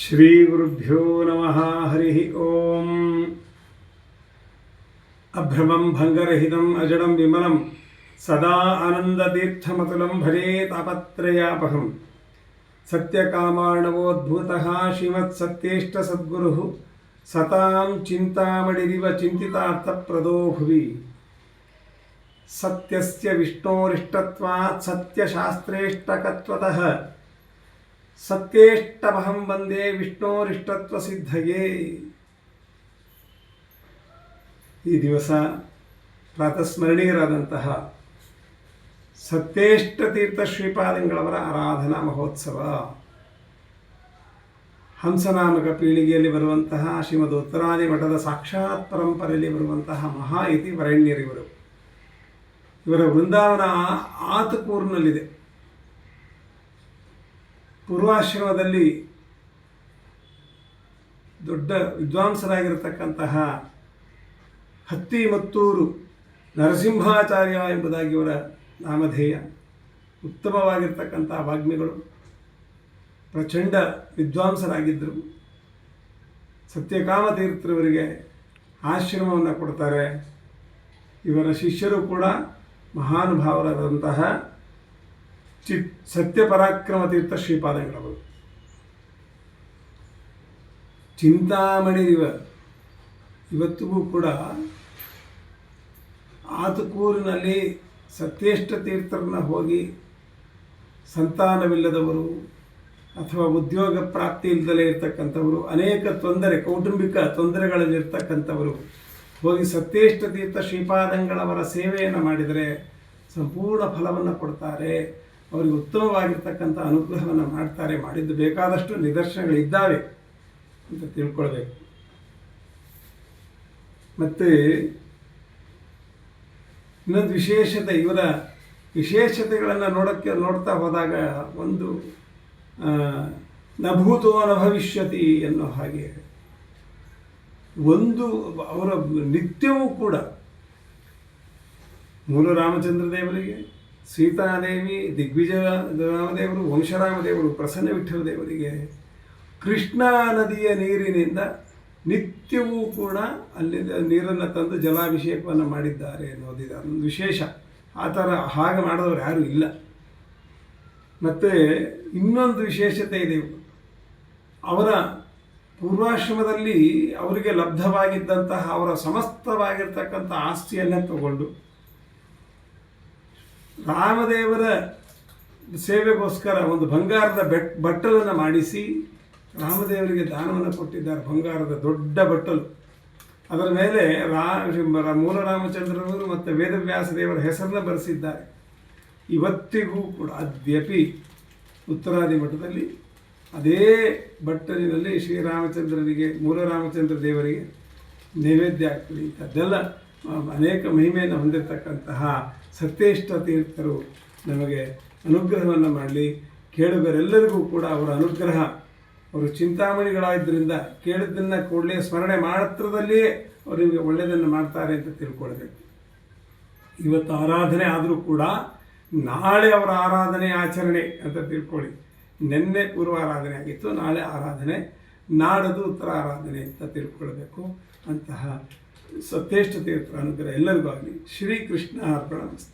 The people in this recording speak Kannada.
ಶ್ರೀಗುರುಭ್ಯೋ ನಮಃ. ಹರಿ ಓಂ. ಅಭ್ರಮಂ ಭಂಗರಹಿತಂ ಅಜಡಂ ವಿಮಲಂ ಸದಾ ಆನಂದತೀರ್ಥಮತುಲಂ ಭಜೆ ತಾಪತ್ರಯಾಪಹಂ. ಸತ್ಯಕಾಮಾರ್ಣವೋದ್ಭೂತಃ ಶ್ರೀಮತ್ಸತ್ಯೇಷ್ಟಸದ್ಗುರುಃ ಸತಾಂ ಚಿಂತಾಮಣಿರಿವ ಚಿಂತಿತಾರ್ಥಪ್ರದೋ ಭುವಿ. ಸತ್ಯಸ್ಯ ವಿಷ್ಣೋರಿಷ್ಟತ್ವಾತ್ ಸತ್ಯಶಾಸ್ತ್ರೇಷ್ಟಕತ್ವತಃ ಸತ್ಯೇಷ್ಟಮಹಂ ವಂದೇ ವಿಷ್ಣೋರಿಷ್ಟತ್ವಸಿದ್ಧಯೇ. ಈ ದಿವಸ ಪ್ರಾತಸ್ಮರಣೀಯರಾದಂತಹ ಸತ್ಯೇಷ್ಟತೀರ್ಥ ಶ್ರೀಪಾದಂಗಳವರ ಆರಾಧನಾ ಮಹೋತ್ಸವ. ಹಂಸನಾಮಕ ಪೀಳಿಗೆಯಲ್ಲಿ ಬರುವಂತಹ ಶ್ರೀಮದ್ ಉತ್ತರಾದಿ ಮಠದ ಸಾಕ್ಷಾತ್ ಪರಂಪರೆಯಲ್ಲಿ ಬರುವಂತಹ ಮಹಾ ಇತಿ ವರೆಣ್ಯರಿವರು. ಇವರ ವೃಂದಾವನ ಆತಕೂರಿನಲ್ಲಿದೆ. ಪೂರ್ವಾಶ್ರಮದಲ್ಲಿ ದೊಡ್ಡ ವಿದ್ವಾಂಸರಾಗಿರತಕ್ಕಂತಹ ಹತ್ತಿಮತ್ತೂರು ನರಸಿಂಹಾಚಾರ್ಯ ಎಂಬುದಾಗಿ ಇವರ ನಾಮಧೇಯ. ಉತ್ತಮವಾಗಿರ್ತಕ್ಕಂಥ ವಾಗ್ಮಿಗಳು, ಪ್ರಚಂಡ ವಿದ್ವಾಂಸರಾಗಿದ್ದರು. ಸತ್ಯಕಾಮತೀರ್ಥರವರಿಗೆ ಆಶ್ರಮವನ್ನು ಕೊಡ್ತಾರೆ. ಇವರ ಶಿಷ್ಯರು ಕೂಡ ಮಹಾನುಭಾವರಾದಂತಹ ಸತ್ಯಪರಾಕ್ರಮ ತೀರ್ಥ ಶ್ರೀಪಾದಂಗಳವರು. ಚಿಂತಾಮಣಿ ಇವತ್ತಿಗೂ ಕೂಡ ಆತಕೂರಿನಲ್ಲಿ ಸತ್ಯೇಷ್ಟ ತೀರ್ಥರನ್ನ ಹೋಗಿ ಸಂತಾನವಿಲ್ಲದವರು ಅಥವಾ ಉದ್ಯೋಗ ಪ್ರಾಪ್ತಿ ಇಲ್ಲದಲೇ ಇರ್ತಕ್ಕಂಥವರು, ಅನೇಕ ಕೌಟುಂಬಿಕ ತೊಂದರೆಗಳಲ್ಲಿರ್ತಕ್ಕಂಥವರು ಹೋಗಿ ಸತ್ಯೇಷ್ಟ ತೀರ್ಥ ಶ್ರೀಪಾದಂಗಳವರ ಸೇವೆಯನ್ನು ಮಾಡಿದರೆ ಸಂಪೂರ್ಣ ಫಲವನ್ನು ಕೊಡ್ತಾರೆ. ಅವರಿಗೆ ಉತ್ತಮವಾಗಿರ್ತಕ್ಕಂಥ ಅನುಗ್ರಹವನ್ನು ಮಾಡ್ತಾರೆ. ಮಾಡಿದ್ದು ಬೇಕಾದಷ್ಟು ನಿದರ್ಶನಗಳಿದ್ದಾವೆ ಅಂತ ತಿಳ್ಕೊಳ್ಬೇಕು. ಮತ್ತು ಇನ್ನೊಂದು ವಿಶೇಷತೆ, ಇವರ ವಿಶೇಷತೆಗಳನ್ನು ನೋಡ್ತಾ ಹೋದಾಗ ಒಂದು ನಭೂತೋ ನ ಭವಿಷ್ಯತಿ ಎನ್ನೋ ಹಾಗೆ ಒಂದು ಅವರ ನಿತ್ಯವೂ ಕೂಡ ಮೂಲ ರಾಮಚಂದ್ರ ದೇವರಿಗೆ, ಸೀತಾದೇವಿ, ದಿಗ್ವಿಜಯ ರಾಮದೇವರು, ವಂಶರಾಮದೇವರು, ಪ್ರಸನ್ನ ವಿಠ್ಠಲ ದೇವರಿಗೆ ಕೃಷ್ಣಾ ನದಿಯ ನೀರಿನಿಂದ ನಿತ್ಯವೂ ಕೂಡ ಅಲ್ಲಿ ನೀರನ್ನು ತಂದು ಜಲಾಭಿಷೇಕವನ್ನು ಮಾಡಿದ್ದಾರೆ ಅನ್ನೋದಿದೆ. ಅದೊಂದು ವಿಶೇಷ. ಆ ಥರ ಹಾಗೆ ಮಾಡಿದವರು ಯಾರೂ ಇಲ್ಲ. ಮತ್ತು ಇನ್ನೊಂದು ವಿಶೇಷತೆ ಇದೆ. ಅವರ ಪೂರ್ವಾಶ್ರಮದಲ್ಲಿ ಅವರಿಗೆ ಲಬ್ಧವಾಗಿದ್ದಂತಹ ಅವರ ಸಮಸ್ತವಾಗಿರ್ತಕ್ಕಂಥ ಆಸ್ತಿಯನ್ನೇ ತಗೊಂಡು ರಾಮದೇವರ ಸೇವೆಗೋಸ್ಕರ ಒಂದು ಬಂಗಾರದ ಬಟ್ಟಲನ್ನು ಮಾಡಿಸಿ ರಾಮದೇವರಿಗೆ ದಾನವನ್ನು ಕೊಟ್ಟಿದ್ದಾರೆ. ಬಂಗಾರದ ದೊಡ್ಡ ಬಟ್ಟಲು. ಅದರ ಮೇಲೆ ಮೂಲ ರಾಮಚಂದ್ರನವರು ಮತ್ತು ವೇದವ್ಯಾಸ ದೇವರ ಹೆಸರನ್ನು ಬರೆಸಿದ್ದಾರೆ. ಇವತ್ತಿಗೂ ಕೂಡ ಅದ್ಯಪಿ ಉತ್ತರಾದಿ ಮಠದಲ್ಲಿ ಅದೇ ಬಟ್ಟಲಿನಲ್ಲಿ ಶ್ರೀರಾಮಚಂದ್ರನಿಗೆ, ಮೂಲ ರಾಮಚಂದ್ರ ದೇವರಿಗೆ ನೈವೇದ್ಯ ಆಗ್ತದೆ. ಅದೆಲ್ಲ ಅನೇಕ ಮಹಿಮೆಯನ್ನು ಹೊಂದಿರತಕ್ಕಂತಹ ಸತ್ಯೇಷ್ಟ ತೀರ್ಥರು ನಮಗೆ ಅನುಗ್ರಹವನ್ನು ಮಾಡಲಿ. ಕೇಳುಗರೆಲ್ಲರಿಗೂ ಕೂಡ ಅವರ ಅನುಗ್ರಹ, ಅವರು ಚಿಂತಾಮಣಿಗಳಾದ್ದರಿಂದ ಕೇಳಿದ್ದನ್ನು ಕೂಡಲೇ ಸ್ಮರಣೆ ಮಾತ್ರದಲ್ಲಿಯೇ ಅವರಿಗೆ ಒಳ್ಳೆಯದನ್ನು ಮಾಡ್ತಾರೆ ಅಂತ ತಿಳ್ಕೊಳ್ಬೇಕು. ಇವತ್ತು ಆರಾಧನೆ ಆದರೂ ಕೂಡ ನಾಳೆ ಅವರ ಆರಾಧನೆ ಆಚರಣೆ ಅಂತ ತಿಳ್ಕೊಳ್ಳಿ. ನಿನ್ನೆ ಪೂರ್ವ ಆರಾಧನೆ ಆಗಿತ್ತು, ನಾಳೆ ಆರಾಧನೆ, ನಾಡದು ಉತ್ತರ ಆರಾಧನೆ ಅಂತ ತಿಳ್ಕೊಳ್ಬೇಕು. ಅಂತಹ ಸತ್ಯೇಷ್ಟ ತೀರ್ಥರ ಅನುಗ್ರಹ ಎಲ್ಲರಿಗೂ ಆಗಲಿ. ಶ್ರೀಕೃಷ್ಣ ಅರ್ಪಣಮಸ್ತು.